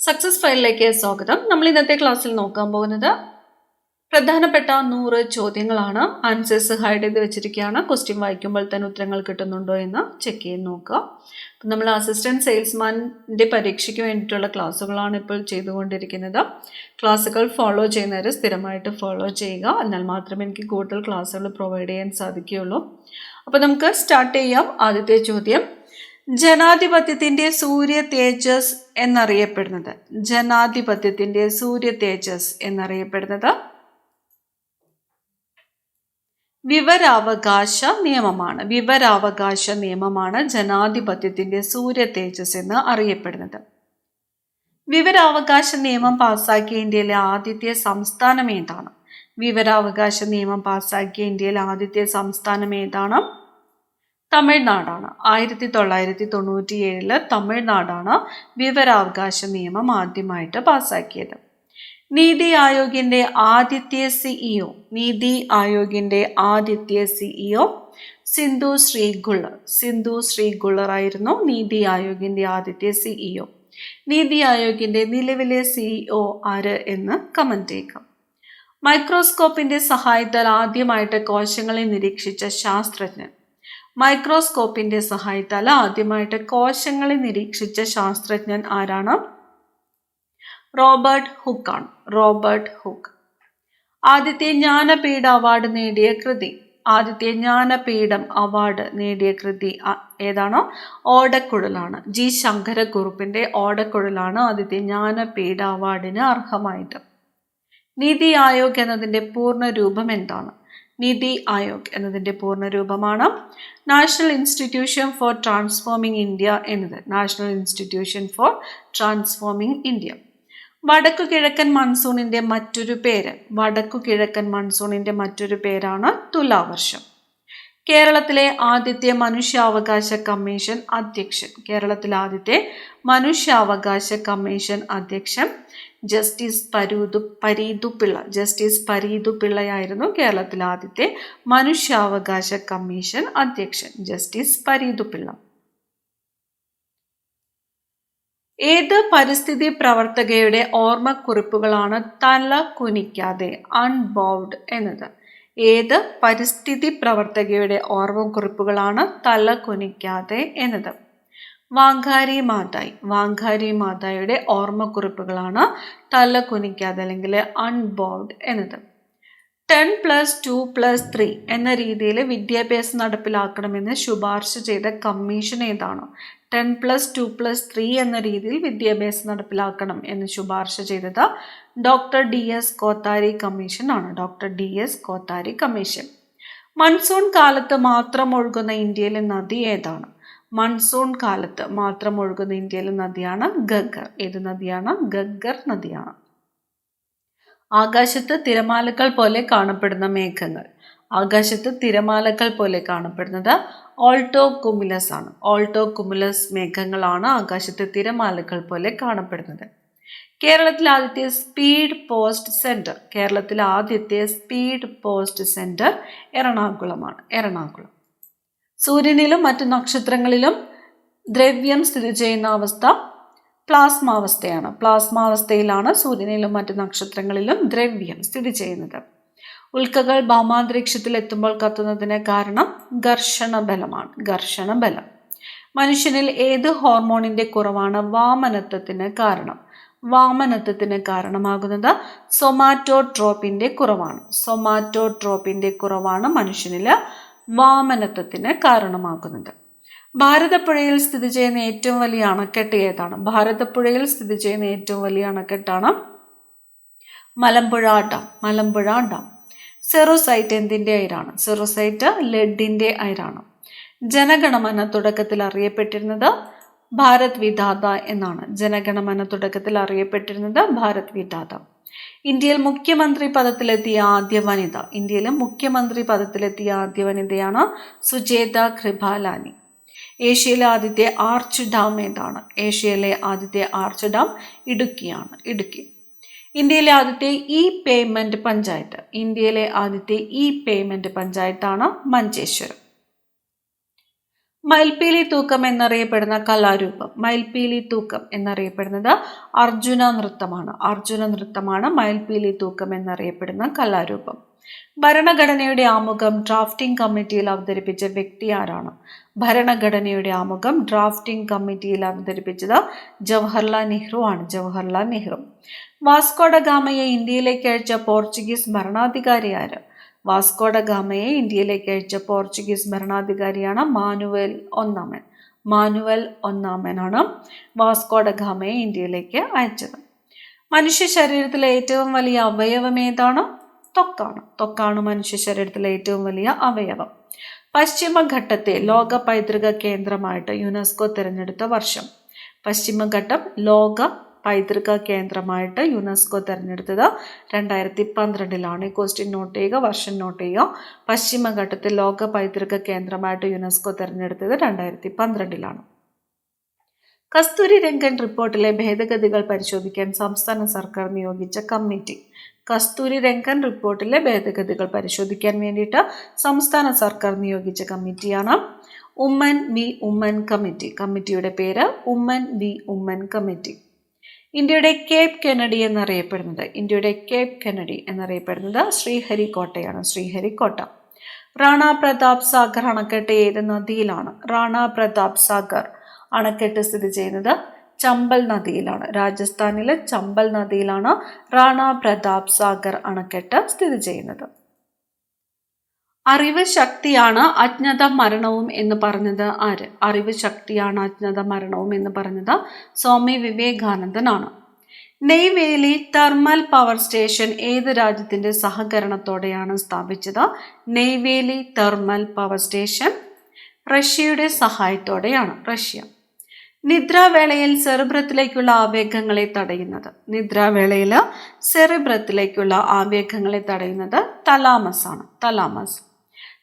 Success ഫയലിലേക്ക് സ്വാഗതം. നമ്മൾ ഇന്നത്തെ ക്ലാസ്സിൽ നോക്കാൻ പോകുന്നത് പ്രധാനപ്പെട്ട 100 ചോദ്യങ്ങളാണ്. ആൻസേഴ്സ് ഹൈഡ് ചെയ്ത് വെച്ചിരിക്കുകയാണ്. ക്വസ്റ്റ്യൻ വായിക്കുമ്പോൾ തന്നെ ഉത്തരങ്ങൾ കിട്ടുന്നുണ്ടോ എന്ന് ചെക്ക് ചെയ്ത് നോക്കുക. നമ്മൾ അസിസ്റ്റന്റ് സെയിൽസ്മാൻ്റെ പരീക്ഷയ്ക്ക് വേണ്ടിയിട്ടുള്ള ക്ലാസ്സുകളാണ് ഇപ്പോൾ ചെയ്തുകൊണ്ടിരിക്കുന്നത്. ക്ലാസ്സുകൾ ഫോളോ ചെയ്യുന്നവർ സ്ഥിരമായിട്ട് ഫോളോ ചെയ്യുക. എന്നാൽ മാത്രമേ എനിക്ക് കൂടുതൽ ക്ലാസ്സുകൾ പ്രൊവൈഡ് ചെയ്യാൻ സാധിക്കുകയുള്ളൂ. അപ്പോൾ നമുക്ക് സ്റ്റാർട്ട് ചെയ്യാം. ആദ്യത്തെ ചോദ്യം, ജനാധിപത്യത്തിന്റെ സൂര്യ തേജസ് എന്നറിയപ്പെടുന്നത് ജനാധിപത്യത്തിന്റെ സൂര്യ തേജസ് എന്നറിയപ്പെടുന്നത് വിവരാവകാശ നിയമമാണ്. വിവരാവകാശ നിയമമാണ് ജനാധിപത്യത്തിന്റെ സൂര്യ തേജസ് എന്ന് അറിയപ്പെടുന്നത്. വിവരാവകാശ നിയമം പാസാക്കിയ ഇന്ത്യയിലെ ആദ്യത്തെ സംസ്ഥാനം ഏതാണ്? വിവരാവകാശ നിയമം പാസാക്കിയ ഇന്ത്യയിലെ ആദ്യത്തെ സംസ്ഥാനം ഏതാണ്? തമിഴ്നാടാണ്. 1997 തമിഴ്നാടാണ് വിവരാവകാശ നിയമം ആദ്യമായിട്ട് പാസാക്കിയത്. നീതി ആയോഗിന്റെ ആദ്യത്തെ സിഇഒ സിന്ധു ശ്രീ ഗുള്ളർ ആയിരുന്നു നീതി ആയോഗിന്റെ ആദ്യത്തെ സിഇഒ. നീതി ആയോഗിന്റെ നിലവിലെ സിഇഒ ആര് എന്ന് കമന്റ് ചെയ്യുക. മൈക്രോസ്കോപ്പിന്റെ സഹായത്താൽ ആദ്യമായിട്ട് കോശങ്ങളെ നിരീക്ഷിച്ച ശാസ്ത്രജ്ഞൻ മൈക്രോസ്കോപ്പിന്റെ സഹായത്താൽ ആദ്യമായിട്ട് കോശങ്ങളെ നിരീക്ഷിച്ച ശാസ്ത്രജ്ഞൻ ആരാണ്? Robert hook. ആദ്യത്തെ ജ്ഞാനപീഠ അവാർഡ് നേടിയ കൃതി ഏതാണോ? ഓടക്കുഴലാണ്. ജി ശങ്കരക്കുറുപ്പിന്റെ ഓടക്കുഴലാണ് ആദ്യത്തെ ജ്ഞാനപീഠ അവാർഡിന് അർഹമായത്. നീതി ആയോഗ് എന്നതിന്റെ പൂർണ്ണ രൂപം എന്താണ്? നീതി ആയോഗ് എന്നതിന്റെ പൂർണ്ണ രൂപമാണ് national institution for transforming India. വടക്കു കിഴക്കൻ മൺസൂണിന്റെ മറ്റൊരു പേരാണ് തുലാവർഷം. കേരളത്തിലെ ആദ്യത്തെ മനുഷ്യാവകാശ കമ്മീഷൻ അധ്യക്ഷൻ ജസ്റ്റിസ് പരീദു പിള്ളയായിരുന്നു കേരളത്തിലെ ആദ്യത്തെ മനുഷ്യാവകാശ കമ്മീഷൻ അധ്യക്ഷൻ. ജസ്റ്റിസ് പരീദു പിള്ള. ഏത് പരിസ്ഥിതി പ്രവർത്തകയുടെ ഓർമ്മക്കുറിപ്പുകളാണ് തല കുനിക്കാതെ അൺബോവ്ഡ് എന്നത്? ഏത് പരിസ്ഥിതി പ്രവർത്തകയുടെ ഓർമ്മക്കുറിപ്പുകളാണ് തല കുനിക്കാതെ എന്നത്? വാങ്കാരി മാതായുടെ ഓർമ്മക്കുറിപ്പുകളാണ് തല കുനിക്കാതെ അല്ലെങ്കിൽ അൺബോവ്ഡ് എന്നത്. 10+2+3 എന്ന രീതിയിൽ വിദ്യാഭ്യാസം നടപ്പിലാക്കണമെന്ന് ശുപാർശ ചെയ്ത കമ്മീഷൻ ഏതാണ്? 10+2+3 എന്ന രീതിയിൽ വിദ്യാഭ്യാസം നടപ്പിലാക്കണം എന്ന് ശുപാർശ ചെയ്തത് ഡോക്ടർ DS കോത്താരി കമ്മീഷൻ ആണ്. മൺസൂൺ കാലത്ത് മാത്രം ഒഴുകുന്ന ഇന്ത്യയിലെ നദി ഏതാണ്? നദിയാണ് ഗഗ്ഗർ. ഏത് നദിയാണ്? ഗഗ്ഗർ നദിയാണ്. ആകാശത്ത് തിരമാലകൾ പോലെ കാണപ്പെടുന്ന മേഘങ്ങൾ ഓൾട്ടോ കുമുലസ് ആണ്. ഓൾട്ടോ കുമുലസ് മേഘങ്ങളാണ് ആകാശത്ത് തിരമാലകൾ പോലെ കാണപ്പെടുന്നത്. കേരളത്തിലെ ആദ്യത്തെ സ്പീഡ് പോസ്റ്റ് സെന്റർ എറണാകുളം. സൂര്യനിലും മറ്റു നക്ഷത്രങ്ങളിലും ദ്രവ്യം സ്ഥിതി ചെയ്യുന്ന അവസ്ഥ പ്ലാസ്മാവസ്ഥയാണ്. പ്ലാസ്മാവസ്ഥയിലാണ് സൂര്യനിലും മറ്റു നക്ഷത്രങ്ങളിലും ദ്രവ്യം സ്ഥിതി ചെയ്യുന്നത്. ഉൽക്കകൾ ഭൗമാന്തരീക്ഷത്തിൽ എത്തുമ്പോൾ കത്തുന്നതിന് കാരണം ഘർഷണബലം. മനുഷ്യനിൽ ഏത് ഹോർമോണിന്റെ കുറവാണ് വാമനത്വത്തിന് കാരണമാകുന്നത്? സൊമാറ്റോട്രോപ്പിന്റെ കുറവാണ് മനുഷ്യനിൽ വാമനത്വത്തിന് കാരണമാകുന്നത്. ഭാരതപ്പുഴയിൽ സ്ഥിതി ചെയ്യുന്ന ഏറ്റവും വലിയ അണക്കെട്ട് ഏതാണ്? അണക്കെട്ടാണ് മലമ്പുഴ ഡാം. സെറോസൈറ്റ് എന്തിന്റെ അയിരാണ്? ലെഡിന്റെ അയിരാണ്. ജനഗണമന തുടക്കത്തിൽ അറിയപ്പെട്ടിരുന്നത് ഭാരത് വിധാത എന്നാണ്. ഇന്ത്യയിൽ മുഖ്യമന്ത്രി പദത്തിലെത്തിയ ആദ്യ വനിതയാണ് സുജേത കൃപാലാനി. ഏഷ്യയിലെ ആദ്യത്തെ ആർച്ച് ഡാം ഏതാണ്? ഇടുക്കിയാണ്. ഇന്ത്യയിലെ ആദ്യത്തെ ഇ പേയ്മെന്റ് പഞ്ചായത്താണ് മഞ്ചേശ്വരം. മയിൽപീലി തൂക്കം എന്നറിയപ്പെടുന്ന കലാരൂപം. മയിൽപീലി തൂക്കം എന്നറിയപ്പെടുന്നത് അർജുന നൃത്തമാണ്. അർജുന നൃത്തമാണ് മയിൽപീലി തൂക്കം എന്നറിയപ്പെടുന്ന കലാരൂപം. ഭരണഘടനയുടെ ആമുഖം ഡ്രാഫ്റ്റിംഗ് കമ്മിറ്റിയിൽ അവതരിപ്പിച്ച വ്യക്തി ആരാണ്? ഭരണഘടനയുടെ ആമുഖം ഡ്രാഫ്റ്റിംഗ് കമ്മിറ്റിയിൽ അവതരിപ്പിച്ചത് ജവഹർലാൽ നെഹ്റു ആണ്. ജവഹർലാൽ നെഹ്റു. വാസ്കോഡ ഗാമയെ ഇന്ത്യയിലേക്ക് അയച്ച പോർച്ചുഗീസ് ഭരണാധികാരി ആര്? വാസ്കോഡ ഗാമയെ ഇന്ത്യയിലേക്ക് അയച്ച പോർച്ചുഗീസ് ഭരണാധികാരിയാണ് മാനുവൽ ഒന്നാമൻ. മാനുവൽ ഒന്നാമനാണ് വാസ്കോഡ ഗാമയെ ഇന്ത്യയിലേക്ക് അയച്ചത്. മനുഷ്യ ശരീരത്തിലെ ഏറ്റവും വലിയ അവയവം ഏതാണ്? ത്വക്കാണ്. ത്വക്കാണ് മനുഷ്യ ശരീരത്തിലെ ഏറ്റവും വലിയ അവയവം. പശ്ചിമഘട്ടത്തെ ലോക പൈതൃക കേന്ദ്രമായിട്ട് യുനെസ്കോ തിരഞ്ഞെടുത്ത വർഷം. പശ്ചിമഘട്ടം ലോക പൈതൃക കേന്ദ്രമായിട്ട് യുനെസ്കോ തിരഞ്ഞെടുത്തത് 2012 ക്വസ്റ്റ്യൻ നോട്ട് ചെയ്യുക, വർഷം നോട്ട് ചെയ്യുക. പശ്ചിമഘട്ടത്തിൽ ലോക പൈതൃക കേന്ദ്രമായിട്ട് യുനെസ്കോ തിരഞ്ഞെടുത്തത് 2012. കസ്തൂരി രംഗൻ റിപ്പോർട്ടിലെ ഭേദഗതികൾ പരിശോധിക്കാൻ സംസ്ഥാന സർക്കാർ നിയോഗിച്ച കമ്മിറ്റി. കസ്തൂരി രംഗൻ റിപ്പോർട്ടിലെ ഭേദഗതികൾ പരിശോധിക്കാൻ വേണ്ടിയിട്ട് സംസ്ഥാന സർക്കാർ നിയോഗിച്ച കമ്മിറ്റിയാണ് ഉമ്മൻ വി ഉമ്മൻ കമ്മിറ്റി. കമ്മിറ്റിയുടെ പേര് ഉമ്മൻ വി ഉമ്മൻ കമ്മിറ്റി. ഇന്ത്യയുടെ കേപ്പ് കെനഡി എന്നറിയപ്പെടുന്നത്. ഇന്ത്യയുടെ കേപ്പ് കെനഡി എന്നറിയപ്പെടുന്നത് ശ്രീഹരിക്കോട്ടയാണ്. ശ്രീഹരിക്കോട്ട. റാണ പ്രതാപ് സാഗർ അണക്കെട്ട് ഏത് നദിയിലാണ്? റാണ പ്രതാപ് സാഗർ അണക്കെട്ട് സ്ഥിതി ചെയ്യുന്നത് ചമ്പൽ നദിയിലാണ്. രാജസ്ഥാനിലെ ചമ്പൽ നദിയിലാണ് റാണ പ്രതാപ് സാഗർ അണക്കെട്ട് സ്ഥിതി ചെയ്യുന്നത്. അറിവ് ശക്തിയാണ് അജ്ഞത മരണവും എന്ന് പറഞ്ഞത് ആര്? അറിവ് ശക്തിയാണ് അജ്ഞത മരണവും എന്ന് പറഞ്ഞത് സ്വാമി വിവേകാനന്ദനാണ്. നെയ്വേലി തെർമൽ പവർ സ്റ്റേഷൻ ഏത് രാജ്യത്തിന്റെ സഹകരണത്തോടെയാണ് സ്ഥാപിച്ചത്? നെയ്വേലി തെർമൽ പവർ സ്റ്റേഷൻ റഷ്യയുടെ സഹായത്തോടെയാണ്. റഷ്യ. നിദ്രാവേളയിൽ സെറിബ്രത്തിലേക്കുള്ള ആവേഗങ്ങളെ തടയുന്നത്. നിദ്രാവേളയിൽ സെറിബ്രത്തിലേക്കുള്ള ആവേഗങ്ങളെ തടയുന്നത് തലാമസ് ആണ്. തലാമസ്.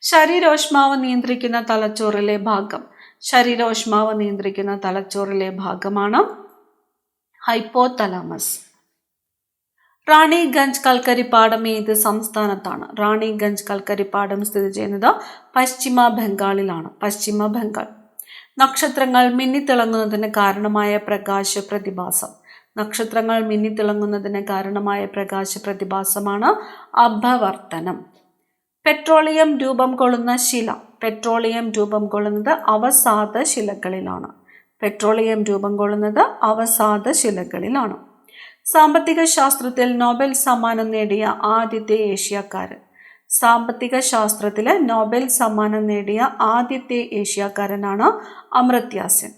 ശരീരോഷ്മാവ് നിയന്ത്രിക്കുന്ന തലച്ചോറിലെ ഭാഗം. ശരീരോഷ്മാവ് നിയന്ത്രിക്കുന്ന തലച്ചോറിലെ ഭാഗമാണ് ഹൈപ്പോതലാമസ്. റാണിഗഞ്ച് കൽക്കരിപ്പാടം ഏത് സംസ്ഥാനത്താണ്? റാണിഗഞ്ച് കൽക്കരിപ്പാടം സ്ഥിതി ചെയ്യുന്നത് പശ്ചിമ ബംഗാളിലാണ്. പശ്ചിമ ബംഗാൾ. നക്ഷത്രങ്ങൾ മിന്നിത്തിളങ്ങുന്നതിന് കാരണമായ പ്രകാശ പ്രതിഭാസം. നക്ഷത്രങ്ങൾ മിന്നിത്തിളങ്ങുന്നതിന് കാരണമായ പ്രകാശ പ്രതിഭാസമാണ് അപവർത്തനം. പെട്രോളിയം രൂപം കൊള്ളുന്ന ശില. പെട്രോളിയം രൂപം കൊള്ളുന്നത് അവസാദ ശിലകളിലാണ്. പെട്രോളിയം രൂപം കൊള്ളുന്നത് അവസാദ ശിലകളിലാണ്. സാമ്പത്തിക ശാസ്ത്രത്തിൽ നോബൽ സമ്മാനം നേടിയ ആദ്യത്തെ ഏഷ്യക്കാരൻ. സാമ്പത്തിക ശാസ്ത്രത്തില് നോബൽ സമ്മാനം നേടിയ ആദ്യത്തെ ഏഷ്യക്കാരനാണ് അമർത്യ സെൻ.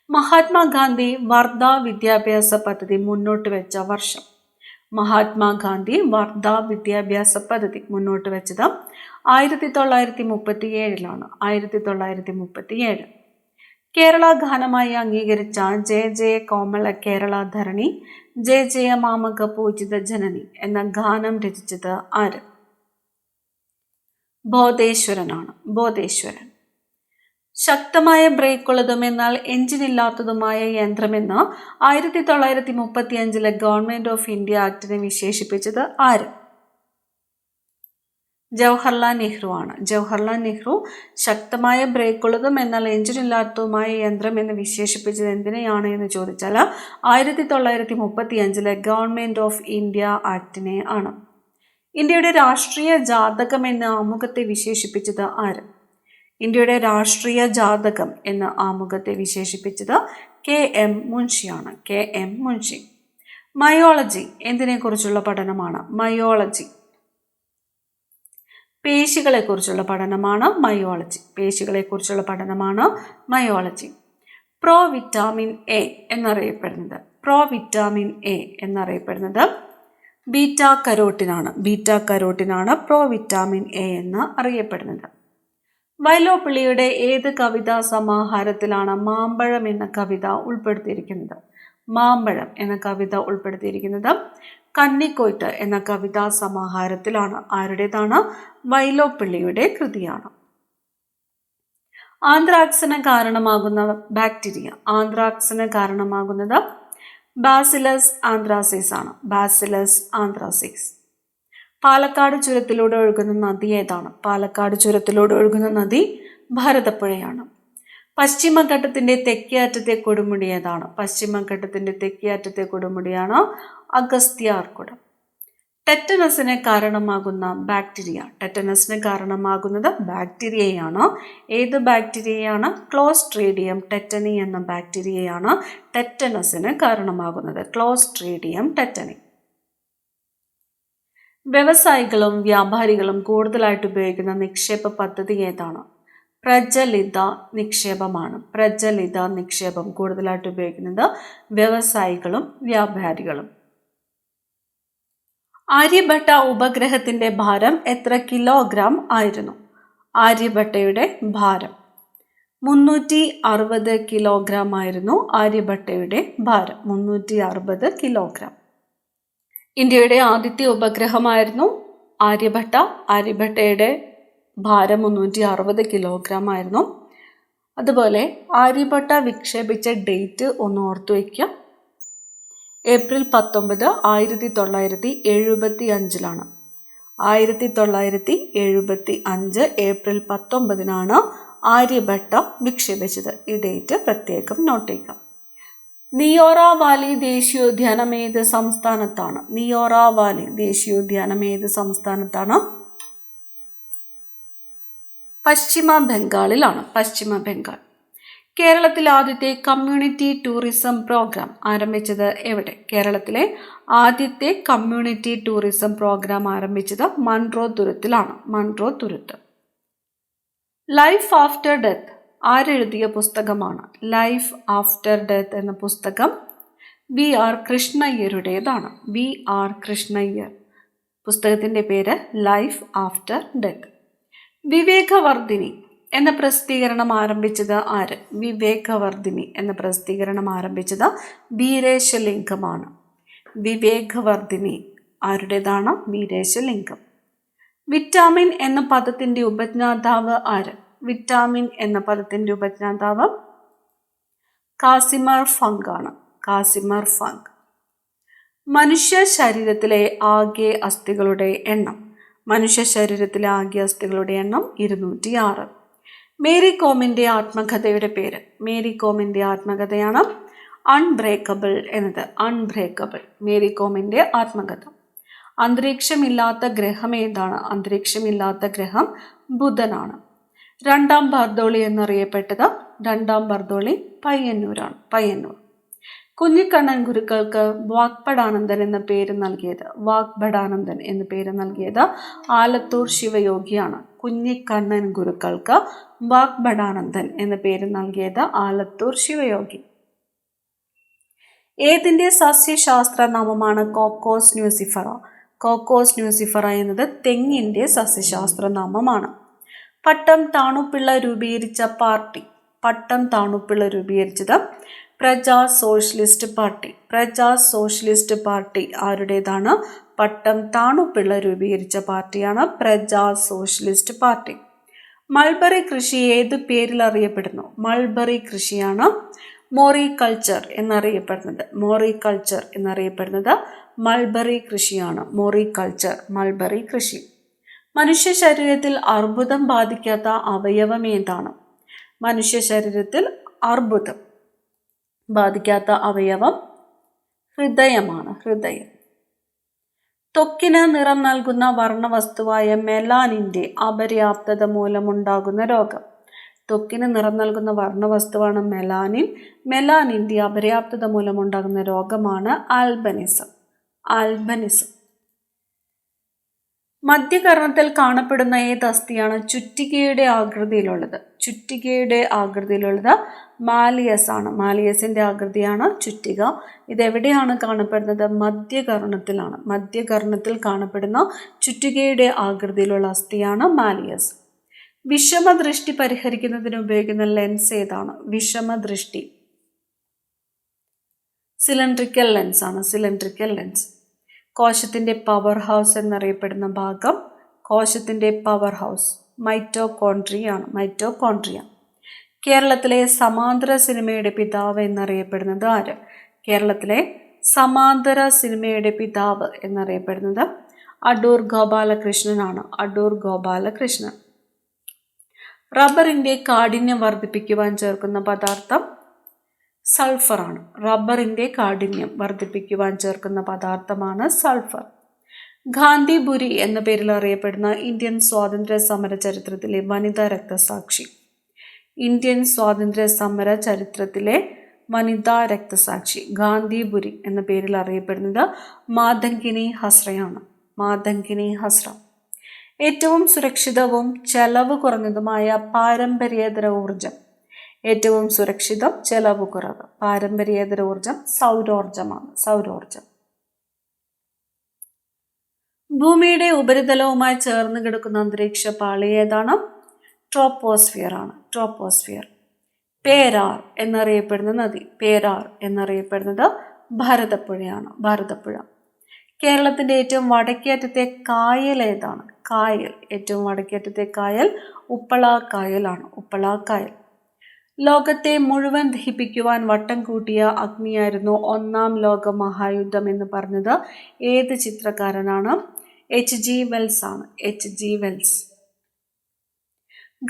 മഹാത്മാഗാന്ധി വർധ വിദ്യാഭ്യാസ പദ്ധതി മുന്നോട്ട് വെച്ച വർഷം. മഹാത്മാഗാന്ധി വർധ വിദ്യാഭ്യാസ പദ്ധതി മുന്നോട്ട് വെച്ചത് 1937 1937. കേരള ഗാനമായി അംഗീകരിച്ച ജയ ജയ കോമള കേരള ധരണി ജയ ജയ മാമക പൂജിത ജനനി എന്ന ഗാനം രചിച്ചത് ആര്? ബോധേശ്വരനാണ്. ബോധേശ്വരൻ. ശക്തമായ ബ്രേക്കുള്ളതും എന്നാൽ എഞ്ചിനില്ലാത്തതുമായ യന്ത്രമെന്ന് 1935 ഗവൺമെന്റ് ഓഫ് ഇന്ത്യ ആക്ടിനെ വിശേഷിപ്പിച്ചത് ആര്? ജവഹർലാൽ നെഹ്റു ആണ്. ജവഹർലാൽ നെഹ്റു ശക്തമായ ബ്രേക്കുള്ളതും എന്നാൽ എഞ്ചിനില്ലാത്തതുമായ യന്ത്രം എന്ന് വിശേഷിപ്പിച്ചത് എന്തിനെയാണ് എന്ന് ചോദിച്ചാൽ 1935 ഗവൺമെന്റ് ഓഫ് ഇന്ത്യ ആക്ടിനെ ആണ്. ഇന്ത്യയുടെ രാഷ്ട്രീയ ജാതകം എന്ന ആമുഖത്തെ വിശേഷിപ്പിച്ചത് ആര്? ഇന്ത്യയുടെ രാഷ്ട്രീയ ജാതകം എന്ന ആമുഖത്തെ വിശേഷിപ്പിച്ചത് KM മുൻഷിയാണ്. KM മുൻഷി. മയോളജി എന്തിനെക്കുറിച്ചുള്ള പഠനമാണ്? മയോളജി പേശികളെക്കുറിച്ചുള്ള പഠനമാണ് മയോളജി. പേശികളെക്കുറിച്ചുള്ള പഠനമാണ് മയോളജി. പ്രോ വിറ്റാമിൻ എ എന്നറിയപ്പെടുന്നത്. പ്രോ വിറ്റാമിൻ എ എന്നറിയപ്പെടുന്നത് ബീറ്റ കരോട്ടിനാണ്. ബീറ്റ കരോട്ടിനാണ് പ്രോ വിറ്റാമിൻ എ എന്ന് അറിയപ്പെടുന്നത്. വൈലോപ്പിള്ളിയുടെ ഏത് കവിതാ സമാഹാരത്തിലാണ് മാമ്പഴം എന്ന കവിത ഉൾപ്പെടുത്തിയിരിക്കുന്നത്? മാമ്പഴം എന്ന കവിത ഉൾപ്പെടുത്തിയിരിക്കുന്നത് കന്നിക്കൊയ്ത്ത് എന്ന കവിതാ സമാഹാരത്തിലാണ്. ആരുടേതാണ്? വൈലോപ്പിള്ളിയുടെ കൃതിയാണ്. ആന്ത്രാക്സിന് കാരണമാകുന്ന ബാക്ടീരിയ. ആന്ത്രാക്സിന് കാരണമാകുന്നത് ബാസിലസ് ആന്ത്രാസിസ് ആണ്. Bacillus anthracis. പാലക്കാട് ചുരത്തിലൂടെ ഒഴുകുന്ന നദി ഏതാണ്? പാലക്കാട് ചുരത്തിലൂടെ ഒഴുകുന്ന നദി ഭാരതപ്പുഴയാണ്. പശ്ചിമഘട്ടത്തിന്റെ തെക്കേ അറ്റത്തെ കൊടുമുടി ഏതാണ്? പശ്ചിമഘട്ടത്തിന്റെ തെക്കേ അറ്റത്തെ കൊടുമുടിയാണ് അഗസ്ത്യാർകുടം. ടെറ്റനസിന് കാരണമാകുന്ന ബാക്ടീരിയ. ടെറ്റനസിന് കാരണമാകുന്നത് ബാക്ടീരിയയാണ്. ഏത് ബാക്ടീരിയയാണ്? ക്ലോസ്ട്രീഡിയം ടെറ്റനി എന്ന ബാക്ടീരിയയാണ് ടെറ്റനസിന് കാരണമാകുന്നത്. Clostridium tetany. വ്യവസായികളും വ്യാപാരികളും കൂടുതലായിട്ട് ഉപയോഗിക്കുന്ന നിക്ഷേപ പദ്ധതി ഏതാണ്? പ്രചലിത നിക്ഷേപമാണ്. പ്രചലിത നിക്ഷേപം കൂടുതലായിട്ട് ഉപയോഗിക്കുന്നത് വ്യവസായികളും വ്യാപാരികളും. ആര്യഭട്ട ഉപഗ്രഹത്തിന്റെ ഭാരം എത്ര കിലോഗ്രാം ആയിരുന്നു? ആര്യഭട്ടയുടെ ഭാരം 360 കിലോഗ്രാം ആയിരുന്നു. ആര്യഭട്ടയുടെ ഭാരം 360 കിലോഗ്രാം. ഇന്ത്യയുടെ ആദ്യത്തെ ഉപഗ്രഹമായിരുന്നു ആര്യഭട്ട. ആര്യഭട്ടയുടെ ഭാരം 360 കിലോഗ്രാം ആയിരുന്നു. അതുപോലെ ആര്യഭട്ട വിക്ഷേപിച്ച ഡേറ്റ് ഒന്ന് ഓർത്തു വയ്ക്കുക. ഏപ്രിൽ 19, 1975 1975 ഏപ്രിൽ 19 ആര്യഭട്ട വിക്ഷേപിച്ചത്. ഈ ഡേറ്റ് പ്രത്യേകം നോട്ട് ചെയ്യുക. നിയോറ വാലി ദേശീയോദ്യാനം ഏത് സംസ്ഥാനത്താണ്? നിയോറ വാലി ദേശീയോദ്യാനം ഏത് സംസ്ഥാനത്താണ്? പശ്ചിമ ബംഗാളിലാണ്. പശ്ചിമ ബംഗാൾ. കേരളത്തിൽ ആദ്യത്തെ കമ്മ്യൂണിറ്റി ടൂറിസം പ്രോഗ്രാം ആരംഭിച്ചത് എവിടെ? കേരളത്തിലെ ആദ്യത്തെ കമ്മ്യൂണിറ്റി ടൂറിസം പ്രോഗ്രാം ആരംഭിച്ചത് മൺട്രോ തുരുത്തിലാണ്. മൺട്രോ തുരുത്ത്. ലൈഫ് ആഫ്റ്റർ ഡെത്ത് ആരെഴുതിയ പുസ്തകമാണ്? ലൈഫ് ആഫ്റ്റർ ഡെത്ത് എന്ന പുസ്തകം VR കൃഷ്ണയ്യരുടേതാണ്. VR കൃഷ്ണയ്യർ. പുസ്തകത്തിന്റെ പേര് ലൈഫ് ആഫ്റ്റർ ഡെത്ത്. വിവേകവർദ്ധിനി എന്ന പ്രസിദ്ധീകരണം ആരംഭിച്ചത് ആര്? വിവേകവർദ്ധിനി എന്ന പ്രസിദ്ധീകരണം ആരംഭിച്ചത് വീരേശലിംഗമാണ്. വിവേകവർദ്ധിനി ആരുടേതാണ്? വീരേശലിംഗം. വിറ്റാമിൻ എന്ന പദത്തിന്റെ ഉപജ്ഞാതാവ് ആര്? വിറ്റാമിൻ എന്ന പദത്തിന്റെ ഉപജ്ഞാതാവ് കാസിമർ ഫങ്ക് ആണ്. Casimir funk. മനുഷ്യ ശരീരത്തിലെ ആകെ അസ്ഥികളുടെ എണ്ണം. മനുഷ്യ ശരീരത്തിലെ ആകെ അസ്ഥികളുടെ എണ്ണം 206. മേരി കോമിന്റെ ആത്മകഥയുടെ പേര്. മേരി കോമിന്റെ ആത്മകഥയാണ് അൺബ്രേക്കബിൾ എന്നത്. അൺബ്രേക്കബിൾ. മേരി കോമിന്റെ ആത്മകഥ. അന്തരീക്ഷമില്ലാത്ത ഗ്രഹം ഏതാണ്? അന്തരീക്ഷമില്ലാത്ത ഗ്രഹം ബുധനാണ്. രണ്ടാം ബർദോളി എന്നറിയപ്പെട്ടത് രണ്ടാം ബർദോളി പയ്യന്നൂരാണ്. പയ്യന്നൂർ. കുഞ്ഞിക്കണ്ണൻ ഗുരുക്കൾക്ക് വാഗ്ഭടാനന്ദൻ എന്ന പേര് നൽകിയത്. വാഗ്ഭടാനന്ദൻ എന്ന പേര് നൽകിയത് ആലത്തൂർ ശിവയോഗിയാണ്. കുഞ്ഞിക്കണ്ണൻ ഗുരുക്കൾക്ക് വാഗ്ഭടാനന്ദൻ എന്ന പേര് നൽകിയത് ആലത്തൂർ ശിവയോഗി. ഏതിന്റെ സസ്യശാസ്ത്ര നാമമാണ് കോക്കോസ് ന്യൂസിഫറ? കോക്കോസ് ന്യൂസിഫറ എന്നത് തെങ്ങിന്റെ സസ്യശാസ്ത്ര നാമമാണ്. പട്ടം താണുപിള്ള രൂപീകരിച്ച പാർട്ടി. പട്ടം താണുപിള്ള രൂപീകരിച്ചത് Praja socialist party. Praja socialist party ആരുടേതാണ്? പട്ടം താണുപിള്ള രൂപീകരിച്ച പാർട്ടിയാണ് പ്രജാ സോഷ്യലിസ്റ്റ് പാർട്ടി. മൾബറി കൃഷി ഏത് പേരിൽ അറിയപ്പെടുന്നു? മൾബറി കൃഷിയാണ് മോറികൾച്ചർ എന്നറിയപ്പെടുന്നത്. മോറികൾച്ചർ എന്നറിയപ്പെടുന്നത് മൾബറി കൃഷിയാണ്. മോറികൾച്ചർ, മൾബറി കൃഷി. മനുഷ്യ ശരീരത്തിൽ അർബുദം ബാധിക്കാത്ത അവയവം ഏതാണ്? മനുഷ്യ ശരീരത്തിൽ അർബുദം ബാധിക്കാത്ത അവയവം ഹൃദയമാണ്. ഹൃദയം. ത്വക്കിന് നിറം നൽകുന്ന വർണ്ണവസ്തുവായ മെലാനിന്റെ അപര്യാപ്തത മൂലമുണ്ടാകുന്ന രോഗം. ത്വക്കിന് നിറം നൽകുന്ന വർണ്ണവസ്തുവാണ് മെലാനിൻ. മെലാനിന്റെ അപര്യാപ്തത മൂലമുണ്ടാകുന്ന രോഗമാണ് ആൽബനിസം. ആൽബനിസം. മധ്യകർണത്തിൽ കാണപ്പെടുന്ന ഏത് അസ്ഥിയാണ് ചുറ്റികയുടെ ആകൃതിയിലുള്ളത്? ചുറ്റികയുടെ ആകൃതിയിലുള്ളത് മാലിയസ് ആണ്. മാലിയസിന്റെ ആകൃതിയാണ് ചുറ്റിക. ഇതെവിടെയാണ് കാണപ്പെടുന്നത്? മധ്യകർണത്തിലാണ്. മധ്യകർണത്തിൽ കാണപ്പെടുന്ന ചുറ്റികയുടെ ആകൃതിയിലുള്ള അസ്ഥിയാണ് മാലിയസ്. വിഷമദൃഷ്ടി പരിഹരിക്കുന്നതിന് ഉപയോഗിക്കുന്ന ലെൻസ് ഏതാണ്? വിഷമദൃഷ്ടി സിലിണ്ട്രിക്കൽ ലെൻസ് ആണ്. Cylindrical lens. കോശത്തിന്റെ പവർ ഹൗസ് എന്നറിയപ്പെടുന്ന ഭാഗം, കോശത്തിന്റെ പവർ ഹൗസ് മൈറ്റോകോൺട്രിയാണ്. മൈറ്റോകോൺട്രിയ. കേരളത്തിലെ സമാന്തര സിനിമയുടെ പിതാവ് എന്നറിയപ്പെടുന്നത് ആര്? കേരളത്തിലെ സമാന്തര സിനിമയുടെ പിതാവ് എന്നറിയപ്പെടുന്നത് അടൂർ ഗോപാലകൃഷ്ണനാണ്. അടൂർ ഗോപാലകൃഷ്ണൻ. റബ്ബറിന്റെ കാഠിന്യം വർദ്ധിപ്പിക്കുവാൻ ചേർക്കുന്ന പദാർത്ഥം സൾഫറാണ്. റബ്ബറിന്റെ കാഠിന്യം വർദ്ധിപ്പിക്കുവാൻ ചേർക്കുന്ന പദാർത്ഥമാണ് സൾഫർ. ഗാന്ധിപുരി എന്ന പേരിൽ അറിയപ്പെടുന്ന ഇന്ത്യൻ സ്വാതന്ത്ര്യ സമര ചരിത്രത്തിലെ വനിതാ രക്തസാക്ഷി. ഇന്ത്യൻ സ്വാതന്ത്ര്യ സമര ചരിത്രത്തിലെ വനിതാ രക്തസാക്ഷി ഗാന്ധിപുരി എന്ന പേരിൽ അറിയപ്പെടുന്നത് മാതങ്കിനി ഹസ്രയാണ്. മാതങ്കിനി ഹസ്ര. ഏറ്റവും സുരക്ഷിതവും ചെലവ് കുറഞ്ഞതുമായ പാരമ്പര്യേതര ഊർജം. ഏറ്റവും സുരക്ഷിതം, ചെലവ് കുറവ്. പാരമ്പര്യേതര ഊർജം സൗരോർജമാണ്. സൗരോർജം. ഭൂമിയുടെ ഉപരിതലവുമായി ചേർന്ന് കിടക്കുന്ന അന്തരീക്ഷ പാളി ഏതാണ്? ട്രോപ്പോസ്ഫിയർ ആണ്. ട്രോപ്പോസ്ഫിയർ. പേരാർ എന്നറിയപ്പെടുന്ന നദി. പേരാർ എന്നറിയപ്പെടുന്നത് ഭാരതപ്പുഴയാണ്. ഭാരതപ്പുഴ. കേരളത്തിന്റെ ഏറ്റവും വടക്കേറ്റത്തെ കായൽ ഏതാണ്? കായൽ. ഏറ്റവും വടക്കേറ്റത്തെ കായൽ ഉപ്പള കായലാണ്. ഉപ്പള കായൽ. ലോകത്തെ മുഴുവൻ ദഹിപ്പിക്കുവാൻ വട്ടം കൂട്ടിയ അഗ്നിയായിരുന്നു ഒന്നാം ലോക മഹായുദ്ധം എന്ന് പറഞ്ഞത് ഏത് ചിത്രകാരനാണ്? H.G. വെൽസ് ആണ്. H.G. വെൽസ്.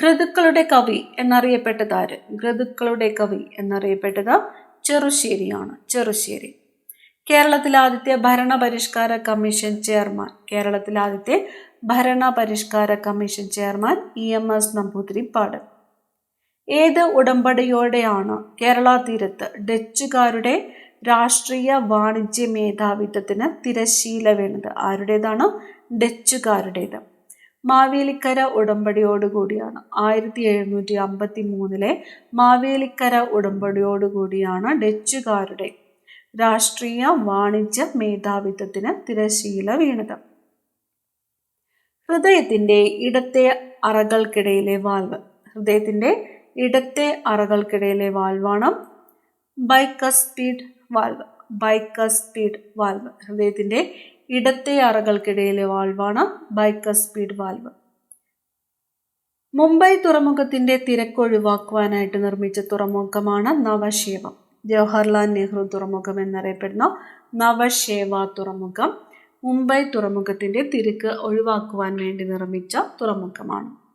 ഘൃതുക്കളുടെ കവി എന്നറിയപ്പെട്ടത് ആര്? ഘൃതുക്കളുടെ കവി എന്നറിയപ്പെട്ടത് ചെറുശ്ശേരിയാണ്. ചെറുശ്ശേരി. കേരളത്തിലെ ആദ്യത്തെ ഭരണപരിഷ്കാര കമ്മീഷൻ ചെയർമാൻ. കേരളത്തിലെ ആദ്യത്തെ ഭരണപരിഷ്കാര കമ്മീഷൻ ചെയർമാൻ EMS നമ്പൂതിരിപ്പാട്. ഏത് ഉടമ്പടിയോടെയാണ് കേരള തീരത്ത് ഡച്ചുകാരുടെ രാഷ്ട്രീയ വാണിജ്യ മേധാവിത്വത്തിന് തിരശീല വീണത്? ആരുടേതാണ്? ഡച്ചുകാരുടേത്. മാവേലിക്കര ഉടമ്പടിയോടുകൂടിയാണ്. 1753 മാവേലിക്കര ഉടമ്പടിയോടുകൂടിയാണ് ഡച്ചുകാരുടെ രാഷ്ട്രീയ വാണിജ്യ മേധാവിത്വത്തിന് തിരശീല വീണത്. ഹൃദയത്തിന്റെ ഇടത്തെ അറകൾക്കിടയിലെ വാൽവ്. ഹൃദയത്തിന്റെ ഇടത്തെ അറകൾക്കിടയിലെ വാൽവാണ് ബൈക്കസ്പീഡ് വാൽവ്. Bicuspid valve. ഹൃദയത്തിന്റെ ഇടത്തെ അറകൾക്കിടയിലെ വാൽവാണ് ബൈക്കസ്പീഡ് വാൽവ്. മുംബൈ തുറമുഖത്തിന്റെ തിരക്ക് ഒഴിവാക്കുവാനായിട്ട് നിർമ്മിച്ച തുറമുഖമാണ് നവശേവം. ജവഹർലാൽ നെഹ്റു തുറമുഖം എന്നറിയപ്പെടുന്ന നവശേവ തുറമുഖം മുംബൈ തുറമുഖത്തിന്റെ തിരക്ക് ഒഴിവാക്കുവാൻ വേണ്ടി നിർമ്മിച്ച തുറമുഖമാണ്.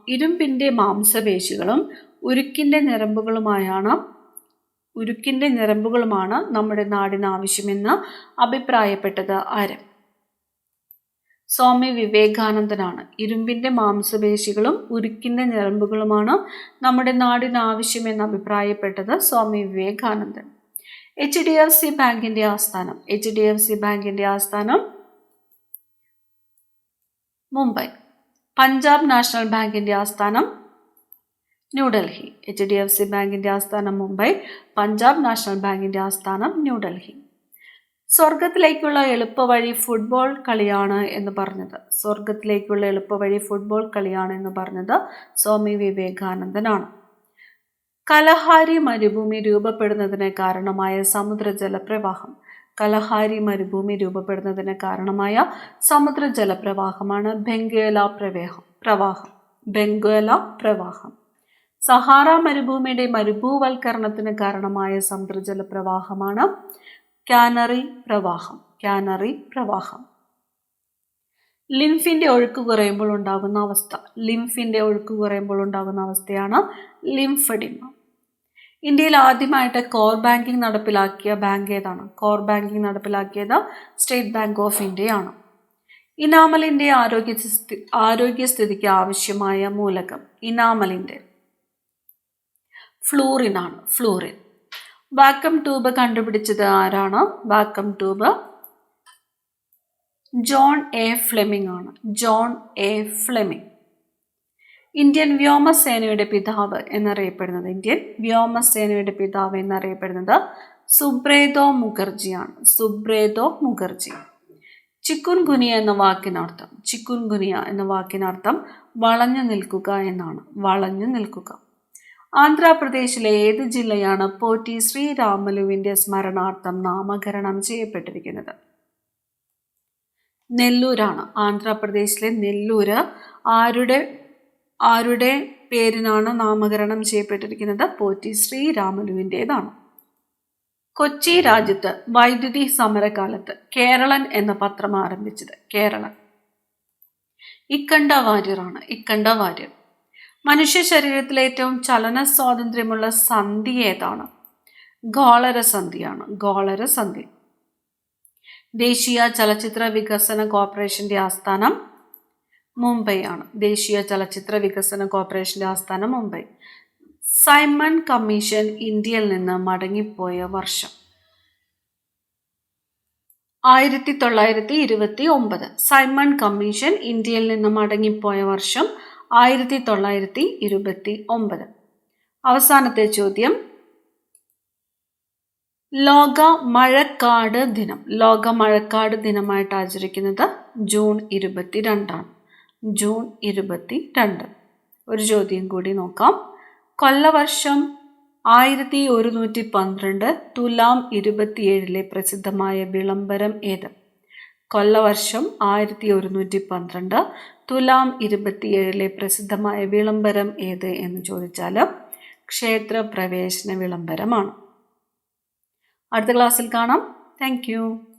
ഇരുമ്പിന്റെ മാംസപേശികളും ഉരുക്കിന്റെ ഞരമ്പുകളുമാണ് നമ്മുടെ നാടിന് ആവശ്യമെന്ന് അഭിപ്രായപ്പെട്ടത് ആര്? സ്വാമി വിവേകാനന്ദനാണ്. ഇരുമ്പിന്റെ മാംസപേശികളും ഉരുക്കിന്റെ ഞരമ്പുകളുമാണ് നമ്മുടെ നാടിന് ആവശ്യമെന്ന് അഭിപ്രായപ്പെട്ടത് സ്വാമി വിവേകാനന്ദൻ. HDFC ബാങ്കിന്റെ ആസ്ഥാനം. HDFC ബാങ്കിന്റെ ആസ്ഥാനം മുംബൈ. പഞ്ചാബ് നാഷണൽ ബാങ്കിന്റെ ആസ്ഥാനം ന്യൂഡൽഹി. HDFC ബാങ്കിന്റെ ആസ്ഥാനം മുംബൈ. പഞ്ചാബ് നാഷണൽ ബാങ്കിന്റെ ആസ്ഥാനം ന്യൂഡൽഹി. സ്വർഗത്തിലേക്കുള്ള എളുപ്പവഴി ഫുട്ബോൾ കളിയാണ് എന്ന് പറഞ്ഞത്. സ്വർഗത്തിലേക്കുള്ള എളുപ്പവഴി ഫുട്ബോൾ കളിയാണ് എന്ന് പറഞ്ഞത് സ്വാമി വിവേകാനന്ദനാണ്. കലഹാരി മരുഭൂമി രൂപപ്പെടുന്നതിന് കാരണമായ സമുദ്രജലപ്രവാഹം. കലഹാരി മരുഭൂമി രൂപപ്പെടുന്നതിന് കാരണമായ സമുദ്രജലപ്രവാഹമാണ് ബെംഗ്വേല പ്രവാഹം. ബെംഗ്വേല പ്രവാഹം. സഹാറ മരുഭൂമിയുടെ മരുഭൂവൽക്കരണത്തിന് കാരണമായ സമുദ്രജലപ്രവാഹമാണ് കാനറി പ്രവാഹം. കാനറി പ്രവാഹം. ലിംഫിന്റെ ഒഴുക്ക് കുറയുമ്പോൾ ഉണ്ടാകുന്ന അവസ്ഥ. ലിംഫിന്റെ ഒഴുക്ക് കുറയുമ്പോൾ ഉണ്ടാകുന്ന അവസ്ഥയാണ് ലിംഫഡിമ. ഇന്ത്യയിൽ ആദ്യമായിട്ട് കോർ ബാങ്കിങ് നടപ്പിലാക്കിയ ബാങ്ക് ഏതാണ്? കോർ ബാങ്കിങ് നടപ്പിലാക്കിയത് സ്റ്റേറ്റ് ബാങ്ക് ഓഫ് ഇന്ത്യയാണ്. ഇനാമലിന്റെ ആരോഗ്യസ്ഥിതിക്ക് ആവശ്യമായ മൂലകം. ഇനാമലിന്റെ ഫ്ലൂറിൻ ആണ്. ഫ്ലൂറിൻ. വാക്വം ട്യൂബ് കണ്ടുപിടിച്ചത് ആരാണ്? Vacuum tube John A Fleming ആണ്. John A Fleming. ഇന്ത്യൻ വ്യോമസേനയുടെ പിതാവ് എന്നറിയപ്പെടുന്നത് സുബ്രേതോ മുഖർജിയാണ്. സുബ്രേതോ മുഖർജി. ചിക്കുൻഗുനിയ എന്ന വാക്കിനർത്ഥം വളഞ്ഞു നിൽക്കുക എന്നാണ്. വളഞ്ഞു നിൽക്കുക. ആന്ധ്രാപ്രദേശിലെ ഏത് ജില്ലയാണ് പോറ്റി ശ്രീരാമലുവിന്റെ സ്മരണാർത്ഥം നാമകരണം ചെയ്യപ്പെട്ടിരിക്കുന്നത്? നെല്ലൂരാണ്. ആന്ധ്രാപ്രദേശിലെ നെല്ലൂര് ആരുടെ പേരിനാണ് നാമകരണം ചെയ്യപ്പെട്ടിരിക്കുന്നത്? പോറ്റി ശ്രീരാമലുവിൻ്റെതാണ്. കൊച്ചി രാജ്യത്ത് വൈദ്യുതി സമരകാലത്ത് കേരളൻ എന്ന പത്രം ആരംഭിച്ചത്? കേരളൻ. ഇക്കണ്ട വാര്യറാണ്. ഇക്കണ്ട വാര്യർ. മനുഷ്യ ശരീരത്തിലെ ഏറ്റവും ചലന സ്വാതന്ത്ര്യമുള്ള സന്ധി ഏതാണ്? ഗോളരസന്ധിയാണ്. ഗോളരസന്ധി. ദേശീയ ചലച്ചിത്ര വികസന കോർപ്പറേഷന്റെ ആസ്ഥാനം മുംബൈയാണ്. ദേശീയ ചലച്ചിത്ര വികസന കോർപ്പറേഷന്റെ ആസ്ഥാനം മുംബൈ. സൈമൺ കമ്മീഷൻ ഇന്ത്യയിൽ നിന്ന് മടങ്ങിപ്പോയ വർഷം? 1929. സൈമൺ കമ്മീഷൻ ഇന്ത്യയിൽ നിന്ന് മടങ്ങിപ്പോയ വർഷം 1929. അവസാനത്തെ ചോദ്യം, ലോക മഴക്കാട് ദിനം. ലോക മഴക്കാട് ദിനമായിട്ട് ആചരിക്കുന്നത് ജൂൺ 22 ആണ്. ജൂൺ 22. ഒരു ചോദ്യം കൂടി നോക്കാം. കൊല്ലവർഷം 1112 തുലാം 27 പ്രസിദ്ധമായ വിളംബരം ഏത്? കൊല്ലവർഷം 1112 തുലാം 27 പ്രസിദ്ധമായ വിളംബരം ഏത് എന്ന് ചോദിച്ചാൽ ക്ഷേത്ര പ്രവേശന വിളംബരമാണ്. അടുത്ത ക്ലാസ്സിൽ കാണാം. Thank you.